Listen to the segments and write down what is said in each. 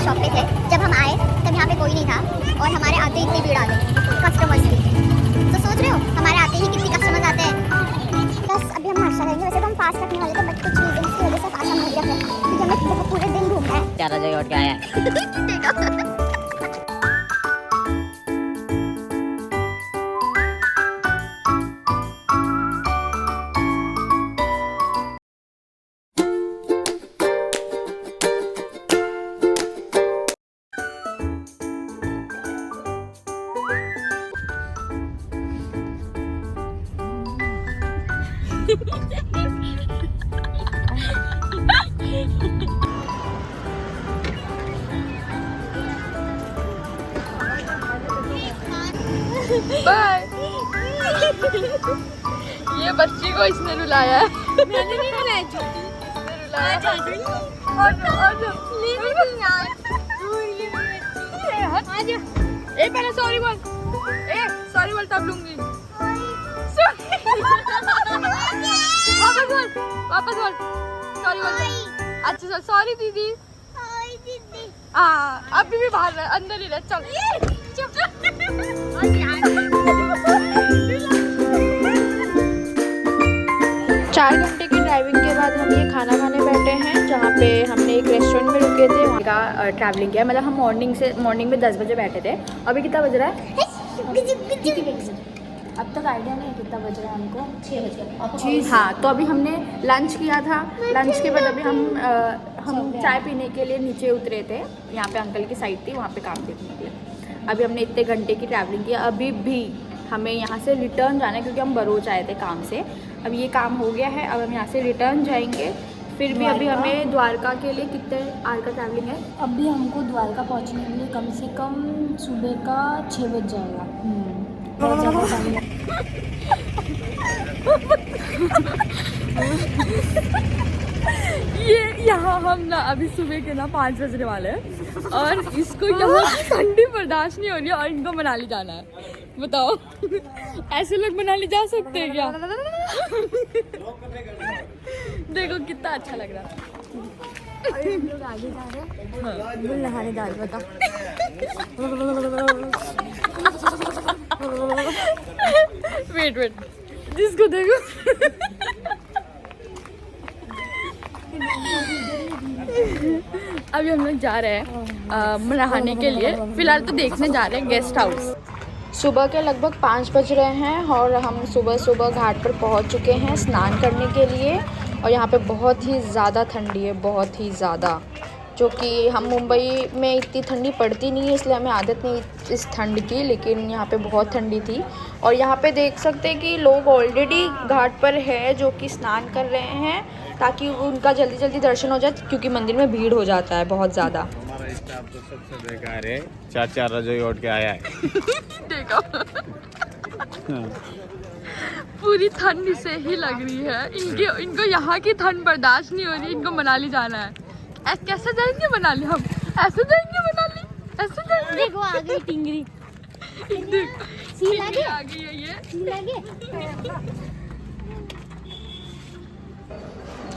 Shop पे थे। जब हम आए तब यहाँ पे कोई नहीं था और हमारे आते ही इतनी भीड़ आ गई कस्टमर्स की। तो सोच रहे हो हमारे आते ही कितनी कस्टमर्स आते हैं। बस अभी हम नाश्ता करेंगे। वैसे तो हम फास्ट रखने वाले थे बट कुछ रीजंस की वजह से फास्ट हम नहीं रख रहे क्योंकि हमें बहुत पूरे दिन घूमना है। 4 बजे उठ के आया है। बाय। ये बच्ची को इसने रुलाया है। मैंने नहीं रुलाया छोटी। ए पहले सॉरी बोल। ए सॉरी बोल तब लूंगी। वापस बोल सॉरी बोल। अच्छा सर सॉरी दीदी। अभी भी बाहर रह, अंदर ही रह। चल 4 घंटे की ड्राइविंग के बाद हम ये खाना खाने बैठे हैं जहाँ पे हमने एक रेस्टोरेंट में रुके थे। वहाँ का ट्रैवलिंग किया। मतलब हम मॉर्निंग में 10 बजे बैठे थे। अभी कितना बज रहा है? अब तक आइडिया नहीं है कितना बज रहा है हमको। 6 बज गए। हाँ तो अभी हमने लंच किया था। लंच के बाद अभी हम चाय पीने के लिए नीचे उतरे थे। यहाँ पे अंकल की साइड थी वहाँ पे काम देखने के लिए। अभी हमने इतने घंटे की ट्रैवलिंग किया। अभी भी हमें यहाँ से रिटर्न जाना है क्योंकि हम बरोच आए थे काम से। अब ये काम हो गया है। अब हम यहाँ से रिटर्न जाएंगे। फिर भी अभी हमें द्वारका के लिए कितने आवर का ट्रैवलिंग है? अभी हमको द्वारका पहुंचने के लिए कम से कम सुबह का 6 बज जाएगा। बहुत ज़्यादा टाइम है। ये यहाँ हम ना अभी सुबह के ना 5 बजने वाले हैं और इसको यहाँ ठंडी बर्दाश्त नहीं हो रही है और इनको मनाली जाना है। बताओ ऐसे लोग मनाली जा सकते हैं क्या? देखो कितना अच्छा लग रहा है। हम लोग आगे जा रहे हैं नहाने जा रहे। बता वेट जिसको देखो अभी हम लोग जा रहे हैं नहाने के लिए। फिलहाल तो देखने जा रहे हैं गेस्ट हाउस। सुबह के लगभग 5 बज रहे हैं और हम सुबह घाट पर पहुंच चुके हैं स्नान करने के लिए। और यहाँ पे बहुत ही ज़्यादा ठंडी है, बहुत ही ज़्यादा। जो कि हम मुंबई में इतनी ठंडी पड़ती नहीं है इसलिए हमें आदत नहीं इस ठंड की, लेकिन यहाँ पे बहुत ठंडी थी। और यहाँ पे देख सकते हैं कि लोग ऑलरेडी घाट पर है जो कि स्नान कर रहे हैं ताकि उनका जल्दी दर्शन हो जाए क्योंकि मंदिर में भीड़ हो जाता है बहुत ज़्यादा। हमारा स्टाफ तो सबसे बेकार है। 4 रजोई उठ के आया है। देखो पूरी ठंड से ही लग रही है। इनको यहाँ की ठंड बर्दाश्त नहीं हो रही। इनको मनाली जाना है। कैसे जाएंगे मनाली? हम ऐसे जाएंगे मनाली? ऐसे जाएंगे? देखो आ गई टिंगरी। टिंगरी आ गई है ये।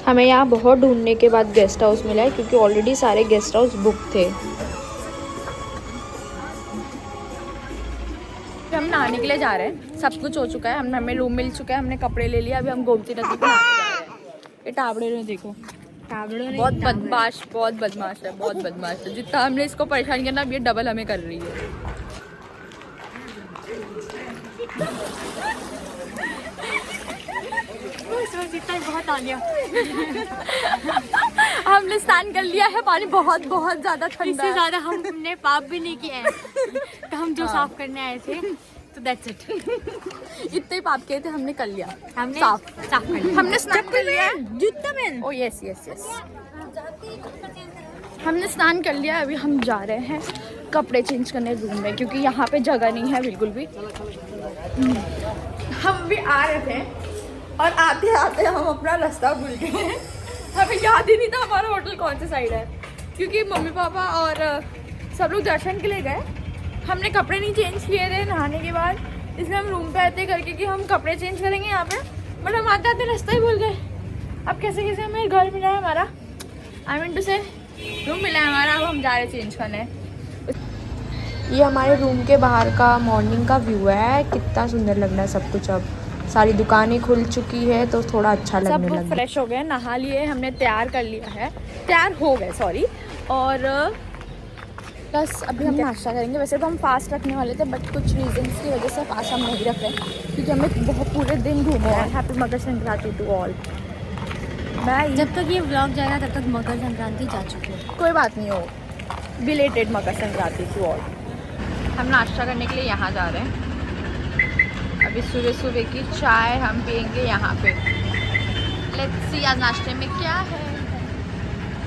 हमें यहाँ बहुत ढूंढने के बाद गेस्ट हाउस मिला है क्योंकि ऑलरेडी सारे गेस्ट हाउस बुक थे। हम नहाने के लिए जा रहे हैं। सब कुछ हो चुका है। हमें रूम मिल चुका है। हमने कपड़े ले लिए। अभी हम गोमती नदी पे नहाने जा रहे हैं। ये टाबड़े ने देखो बहुत बदमाश है। बहुत बदमाश है। जितना हमने इसको परेशान किया ना अब ये डबल हमें कर रही है। बहुत आ गया। हमने स्नान कर लिया है। पानी बहुत ज़्यादा ठंडा इससे है। ज़्यादा हमने पाप भी नहीं किया है। तो हम जो साफ करने आए थे तो दैट्स इट। इतने पाप किए थे हमने कर लिया। हमने साफ कर लिया। हमने स्नान कर लिया है। जूता पहन। ओ यस हमने स्नान कर लिया। अभी हम जा रहे हैं कपड़े चेंज करने रूम में क्योंकि यहाँ पे जगह नहीं है बिल्कुल भी। हम भी आ रहे थे और आते हम अपना रास्ता भूल गए। हमें याद ही नहीं था हमारा होटल कौन सी साइड है क्योंकि मम्मी पापा और सब लोग दर्शन के लिए गए। हमने कपड़े नहीं चेंज किए थे नहाने के बाद, इसलिए हम रूम पे आते करके कि हम कपड़े चेंज करेंगे यहाँ पे, बट हम आते रास्ता ही भूल गए। अब कैसे हमें घर मिला है हमारा। आई मीन टू से रूम मिला है हमारा, अब हम जा रहे चेंज करने। ये हमारे रूम के बाहर का मॉर्निंग का व्यू है, कितना सुंदर लग रहा है सब कुछ। अब सारी दुकानें खुल चुकी है तो थोड़ा अच्छा लगने लगा। सब फ्रेश हो गए, नहा लिए, हमने तैयार कर लिया है, तैयार हो गए सॉरी। और बस अभी हम नाश्ता करेंगे। वैसे तो हम फास्ट रखने वाले थे बट कुछ रीजंस की वजह से फास्ट हम नहीं रख रहे क्योंकि हमें बहुत पूरे दिन घूमे हैं। Happy Makar Sankranti to all. मैं जब तक ये व्लॉग जाएगा तब तक मकर संक्रांति जा चुकी है। कोई बात नहीं हो, belated Makar Sankranti to all. हम नाश्ता करने के लिए यहाँ जा रहे हैं। अभी सुबह सुबह की चाय हम पियेंगे यहाँ पे। लेट्स सी आज नाश्ते में क्या है।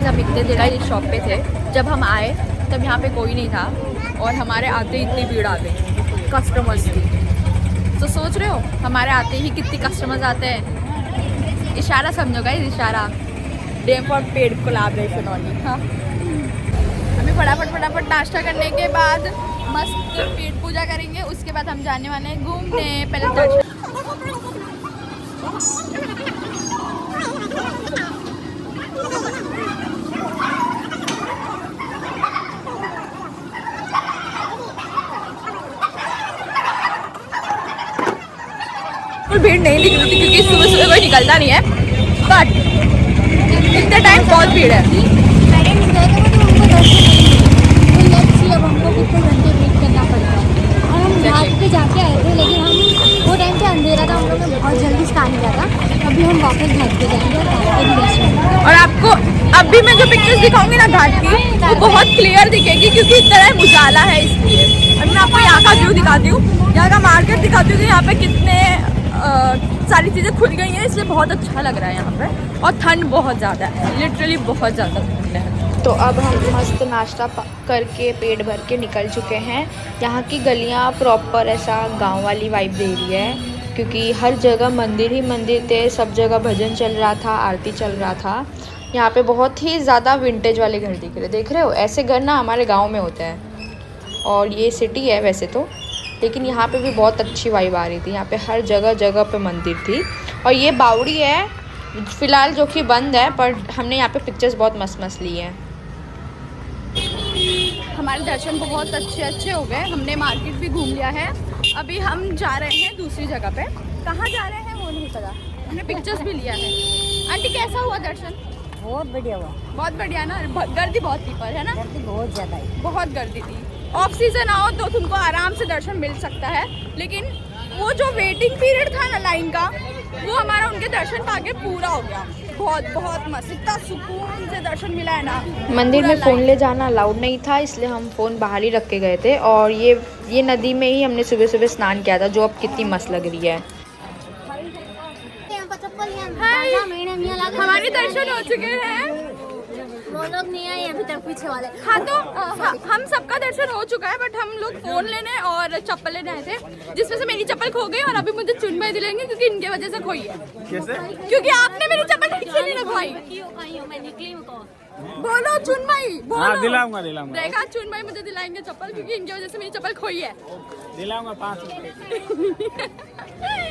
हम इतने देर इस शॉप पे थे, जब हम आए तब यहाँ पे कोई नहीं था और हमारे आते ही इतनी भीड़ आ गई कस्टमर्स की। तो सोच रहे हो हमारे आते ही कितनी कस्टमर्स आते हैं। इशारा समझो गाइस, इशारा। DM for paid collaboration only. हाँ, हमें फटाफट नाश्ता करने के बाद मस्त पेट पूजा करेंगे। उसके बाद हम जाने वाले हैं घूमने। पहले दर्शन। भीड़ नहीं दिख रही थी क्योंकि सुबह सुबह कोई निकलता नहीं है, बट इतने टाइम बहुत भीड़ है। अब हमको कितने घंटे वेट करना पड़ता है। और हम घाट पे जाके आए थे लेकिन हम वो टाइम पे अंधेरा था, हम लोग ने बहुत जल्दी स्नान किया था। अभी हम वापस घाट पे जाएंगे और घाट पे भी दर्शन। और आपको अभी मैं जो पिक्चर्स दिखाऊंगी ना घाट की, वो बहुत क्लियर दिखेगी क्योंकि इस तरह उजाला है इसलिए। अभी मैं आपको यहाँ का व्यू दिखाती हूँ, यहाँ का मार्केट दिखाती हूँ। यहाँ पे कितने सारी चीज़ें खुल गई हैं, इसलिए बहुत अच्छा लग रहा है यहाँ पे। और ठंड बहुत ज़्यादा है, लिटरली बहुत ज़्यादा ठंड है। तो अब हम मस्त नाश्ता करके पेट भर के निकल चुके हैं। यहाँ की गलियाँ प्रॉपर ऐसा गांव वाली वाइब दे रही है क्योंकि हर जगह मंदिर ही मंदिर थे, सब जगह भजन चल रहा था, आरती चल रहा था। यहाँ पे बहुत ही ज़्यादा विंटेज वाले घर देख रहे हो। ऐसे घर ना हमारे गाँव में होते हैं और ये सिटी है वैसे तो, लेकिन यहाँ पे भी बहुत अच्छी वाइब आ रही थी। यहाँ पे हर जगह पे मंदिर थी। और ये बावड़ी है फ़िलहाल जो कि बंद है, पर हमने यहाँ पे पिक्चर्स बहुत मस्त ली हैं। हमारे दर्शन बहुत अच्छे हो गए। हमने मार्केट भी घूम लिया है। अभी हम जा रहे हैं दूसरी जगह पे। कहाँ जा रहे हैं वो नहीं पता, हमने पिक्चर्स भी लिया है। आंटी कैसा हुआ दर्शन? बहुत बढ़िया हुआ। बहुत बढ़िया ना। गर्दी बहुत थी पर, है ना? गर्दी बहुत ज़्यादा है, बहुत गर्दी थी। ऑफ सीजन आओ तो तुमको आराम से दर्शन मिल सकता है, लेकिन वो जो वेटिंग पीरियड था ना लाइन का, वो हमारा उनके दर्शन पाके पूरा हो गया। बहुत मस्त, इतना सुकून से दर्शन मिला है ना। मंदिर में फ़ोन ले जाना अलाउड नहीं था, इसलिए हम फ़ोन बाहर ही रख के गए थे। और ये नदी में ही हमने सुबह सुबह स्नान किया था, जो अब कितनी मस्त लग रही है। हमारे दर्शन हो चुके हैं। वो लोग नहीं आए अभी तक, पीछे वाले। हाँ तो हम सबका दर्शन हो चुका है, बट हम लोग फ़ोन लेने और चप्पल लेने आए थे, जिसमें से मेरी चप्पल खो गई और अभी मुझे चुनमई दिलाएंगे क्योंकि इनके वजह से खोई है। कैसे? क्योंकि आपने मेरी चप्पल ठीक से नहीं रखवाई। मैं निकली हूँ तो बोलो चुनमई, बोलो। हाँ, दिलाऊंगा। देखा, चुनमई मुझे दिलाएंगे चप्पल क्योंकि इनकी वजह से मेरी चप्पल खोई है। दिलाऊंगा 5 रुपए।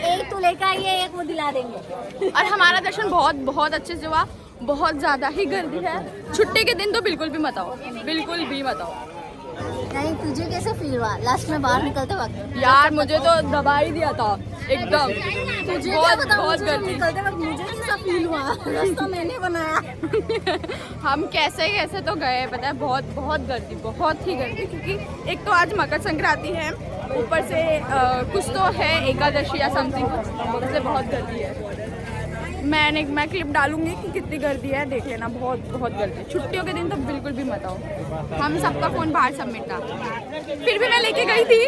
एक तो लेकर आइए, एक वो दिला देंगे। और हमारा दर्शन बहुत अच्छे से हुआ। बहुत ज़्यादा ही गर्दी है। छुट्टी के दिन तो बिल्कुल भी मत आओ, बिल्कुल भी मत आओ। नहीं, तुझे कैसे फील हुआ लास्ट में बाहर निकलते वक्त? यार मुझे तो दबा ही दिया था एकदम। तुझे बहुत गर्दी। निकलते वक्त मुझे कैसा फील हुआ? रास्ता मैंने बनाया। हम कैसे तो गए, पता है, बहुत गर्दी, बहुत ही गर्दी। क्योंकि एक तो आज मकर संक्रांति है, ऊपर से कुछ तो है एकादशी या समथिंग, उससे बहुत गर्दी है। मैं क्लिप डालूंगी कि कितनी गर्दी है, देख लेना। बहुत गर्दी। छुट्टियों के दिन तो बिल्कुल भी मत आओ। हम सबका फ़ोन बाहर सबमिट था, फिर भी मैं लेके गई थी।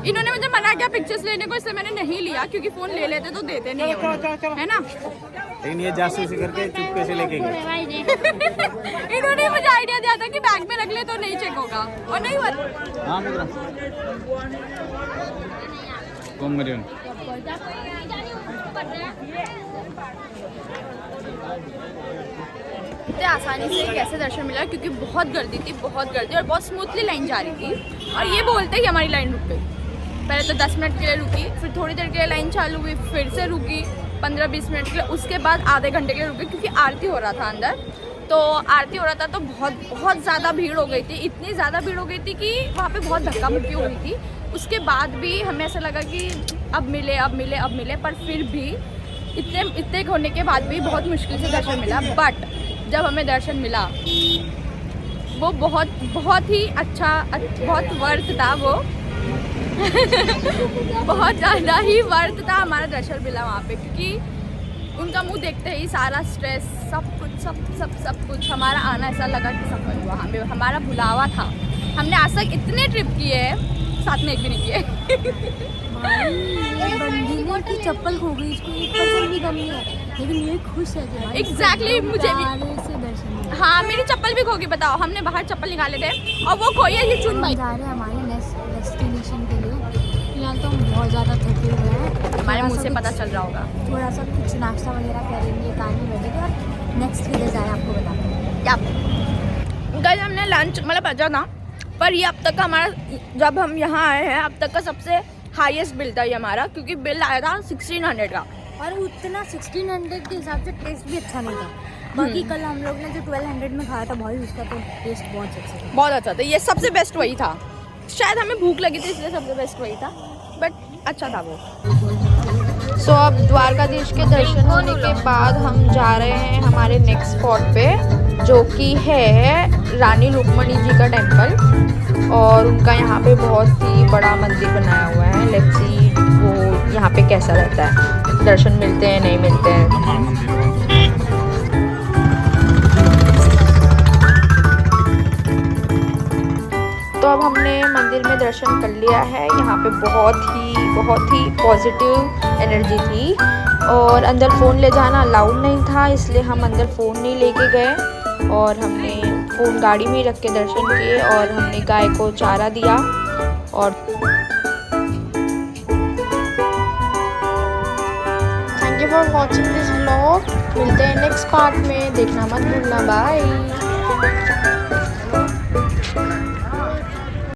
इन्होंने मुझे मना किया पिक्चर्स लेने को, इससे मैंने नहीं लिया क्योंकि फ़ोन ले लेते तो देते नहीं है ना। लेकिन ये जासूसी करके चुपके से लेके गए। इन्होंने मुझे आइडिया दिया था कि बैग में रख ले तो नहीं चेक होगा, और नहीं हुआ। हाँ मित्रों, कॉमरियन इतने आसानी से कैसे दर्शन मिला क्योंकि बहुत गर्दी थी, और बहुत स्मूथली लाइन जा रही थी। और ये बोलते ही हमारी लाइन रुक गई। पहले तो 10 मिनट के लिए रुकी, फिर थोड़ी देर के लिए लाइन चालू हुई, फिर से रुकी 15-20 मिनट के लिए, उसके बाद आधे घंटे के लिए रुकी क्योंकि आरती हो रहा था अंदर। तो आरती हो रहा था तो बहुत ज़्यादा भीड़ हो गई थी, इतनी ज़्यादा भीड़ हो गई थी कि वहाँ पे बहुत धक्का मुक्की हुई थी। उसके बाद भी हमें ऐसा लगा कि अब मिले, पर फिर भी इतने होने के बाद भी बहुत मुश्किल से दर्शन मिला। बट जब हमें दर्शन मिला वो बहुत ही अच्छा, बहुत वर्थ था वो बहुत ज़्यादा ही वर्थ था हमारा दर्शन मिला वहाँ पे, क्योंकि उनका मुंह देखते ही सारा स्ट्रेस सब कुछ हमारा आना ऐसा लगा कि सफल हुआ। हमें हमारा बुलावा था। हमने आज तक इतने ट्रिप किए हैं, साथ में एक भी नहीं किए। बंदी की चप्पल खो गई, इसको 1% भी कम नहीं है, लेकिन ये खुश है कि एग्जैक्टली मुझे भी से दर्शन। हाँ, मेरी चप्पल भी खो गई। बताओ, हमने बाहर चप्पल निकाले थे और वो खोई है। ये चुन भाई जा रहे हैं हमारे नेक्स्ट डेस्टिनेशन के लिए। फिलहाल तो हम बहुत ज़्यादा थके हुए हैं, हमारे मुंह से पता चल रहा होगा। थोड़ा सा कुछ नाश्ता वगैरह करेंगे, खाने बैठेंगे और नेक्स्ट किधर जाए आपको बताएंगे। कल हमने लंच मतलब बचा था, पर ये अब तक का हमारा, जब हम यहाँ आए हैं अब तक का सबसे हाईएस्ट बिल था ये हमारा, क्योंकि बिल आया था 1600 का। और उतना 1600 के हिसाब से टेस्ट भी अच्छा नहीं था। बाकी कल हम लोग ने जो 1200 में खाया था भाई, उसका तो टेस्ट बहुत अच्छा था, बहुत अच्छा था। ये सबसे बेस्ट वही था। शायद हमें भूख लगी थी इसलिए सबसे बेस्ट वही था, बट अच्छा था वो। सो अब द्वारकाधीश के दर्शन होने के बाद हम जा रहे हैं हमारे नेक्स्ट स्पॉट पे, जो कि है रानी रुक्मणी जी का टेम्पल। और उनका यहाँ पे बहुत ही बड़ा मंदिर बनाया हुआ है। लेट्स सी वो यहाँ पे कैसा रहता है, दर्शन मिलते हैं नहीं मिलते हैं। तो अब हमने मंदिर में दर्शन कर लिया है। यहाँ पे बहुत ही पॉजिटिव एनर्जी थी और अंदर फ़ोन ले जाना अलाउड नहीं था, इसलिए हम अंदर फ़ोन नहीं लेके गए और हमने फ़ोन गाड़ी में ही रख के दर्शन किए और हमने गाय को चारा दिया। और thank you for watching this vlog. मिलते हैं नेक्स्ट पार्ट में, देखना मत भूलना। बाय।